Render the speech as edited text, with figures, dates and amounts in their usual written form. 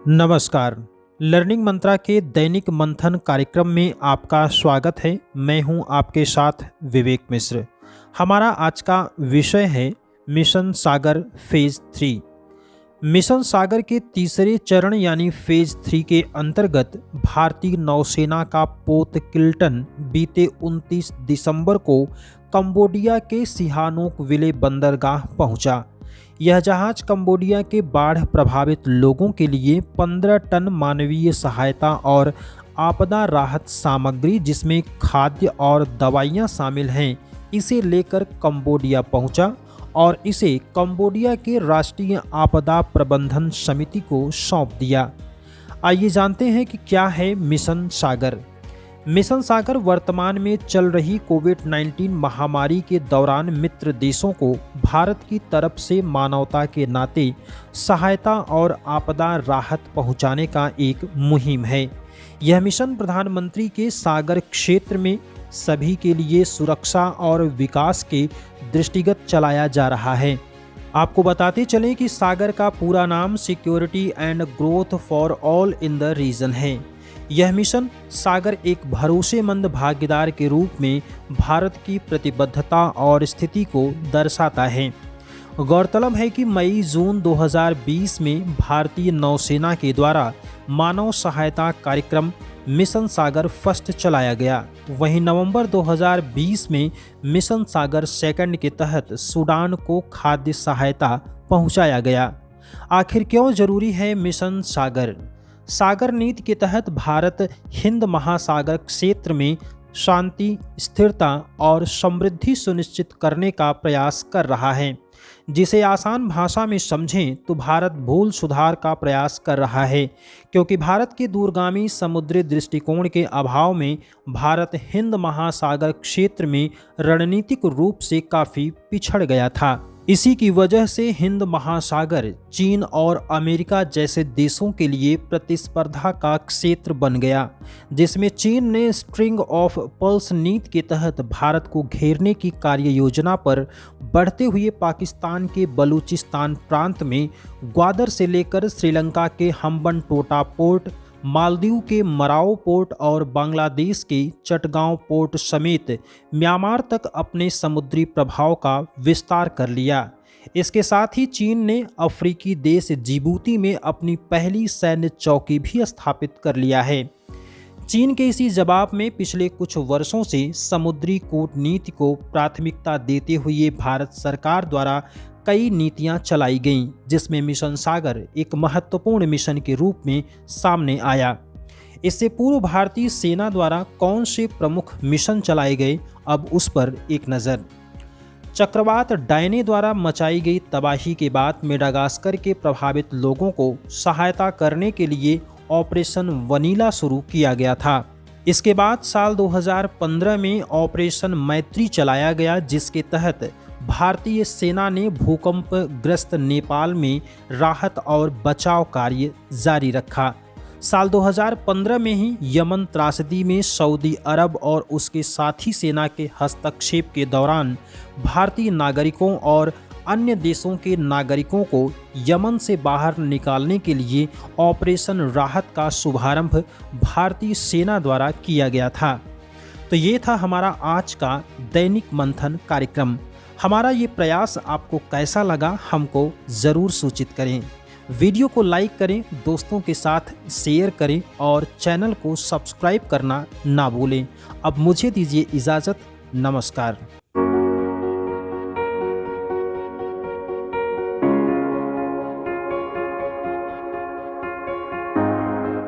नमस्कार। लर्निंग मंत्रा के दैनिक मंथन कार्यक्रम में आपका स्वागत है। मैं हूं आपके साथ विवेक मिश्र। हमारा आज का विषय है मिशन सागर फेज 3। मिशन सागर के तीसरे चरण यानी फेज 3 के अंतर्गत भारतीय नौसेना का पोत किल्टन बीते 29 दिसंबर को कंबोडिया के सिहानोक विले बंदरगाह पहुंचा। यह जहाज कंबोडिया के बाढ़ प्रभावित लोगों के लिए 15 टन मानवीय सहायता और आपदा राहत सामग्री जिसमें खाद्य और दवाइयां शामिल हैं, इसे लेकर कंबोडिया पहुंचा और इसे कंबोडिया के राष्ट्रीय आपदा प्रबंधन समिति को सौंप दिया। आइए जानते हैं कि क्या है मिशन सागर। मिशन सागर वर्तमान में चल रही कोविड-19 महामारी के दौरान मित्र देशों को भारत की तरफ से मानवता के नाते सहायता और आपदा राहत पहुंचाने का एक मुहिम है। यह मिशन प्रधानमंत्री के सागर क्षेत्र में सभी के लिए सुरक्षा और विकास के दृष्टिगत चलाया जा रहा है। आपको बताते चलें कि सागर का पूरा नाम security and growth for all in the region है। यह मिशन सागर एक भरोसेमंद भागीदार के रूप में भारत की प्रतिबद्धता और स्थिति को दर्शाता है। गौरतलब है कि मई-जून 2020 में भारतीय नौसेना के द्वारा मानव सहायता कार्यक्रम मिशन सागर फर्स्ट चलाया गया। वहीं नवंबर 2020 में मिशन सागर सेकंड के तहत सूडान को खाद्य सहायता पहुंचाया गया। आखिर क्यों जरूरी है मिशन सागर? सागर नीति के तहत भारत हिंद महासागर क्षेत्र में शांति, स्थिरता और समृद्धि सुनिश्चित करने का प्रयास कर रहा है। जिसे आसान भाषा में समझें तो भारत भूल सुधार का प्रयास कर रहा है, क्योंकि भारत के दूरगामी समुद्री दृष्टिकोण के अभाव में भारत हिंद महासागर क्षेत्र में रणनीतिक रूप से काफ़ी पिछड़ गया था। इसी की वजह से हिंद महासागर चीन और अमेरिका जैसे देशों के लिए प्रतिस्पर्धा का क्षेत्र बन गया, जिसमें चीन ने स्ट्रिंग ऑफ पर्ल्स नीति के तहत भारत को घेरने की कार्य योजना पर बढ़ते हुए पाकिस्तान के बलूचिस्तान प्रांत में ग्वादर से लेकर श्रीलंका के हम्बनटोटा पोर्ट, मालदीव के मराओ पोर्ट और बांग्लादेश के चटगांव पोर्ट समेत म्यांमार तक अपने समुद्री प्रभाव का विस्तार कर लिया। इसके साथ ही चीन ने अफ्रीकी देश जिबूती में अपनी पहली सैन्य चौकी भी स्थापित कर लिया है। चीन के इसी जवाब में पिछले कुछ वर्षों से समुद्री कूटनीति को प्राथमिकता देते हुए भारत सरकार द्वारा कई नीतियां चलाई गईं, जिसमें मिशन सागर एक महत्वपूर्ण मिशन के रूप में सामने आया। इससे पूर्व भारतीय सेना द्वारा कौन से प्रमुख मिशन चलाए गए, अब उस पर एक नज़र। चक्रवात डायने द्वारा मचाई गई तबाही के बाद मेडागास्कर के प्रभावित लोगों को सहायता करने के लिए ऑपरेशन वनीला शुरू किया गया था। इसके बाद साल 2015 में ऑपरेशन मैत्री चलाया गया, जिसके तहत भारतीय सेना ने भूकंपग्रस्त नेपाल में राहत और बचाव कार्य जारी रखा। साल 2015 में ही यमन त्रासदी में सऊदी अरब और उसके साथी सेना के हस्तक्षेप के दौरान भारतीय नागरिकों और अन्य देशों के नागरिकों को यमन से बाहर निकालने के लिए ऑपरेशन राहत का शुभारंभ भारतीय सेना द्वारा किया गया था। तो ये था हमारा आज का दैनिक मंथन कार्यक्रम। हमारा ये प्रयास आपको कैसा लगा, हमको ज़रूर सूचित करें। वीडियो को लाइक करें, दोस्तों के साथ शेयर करें और चैनल को सब्सक्राइब करना ना भूलें। अब मुझे दीजिए इजाज़त। नमस्कार।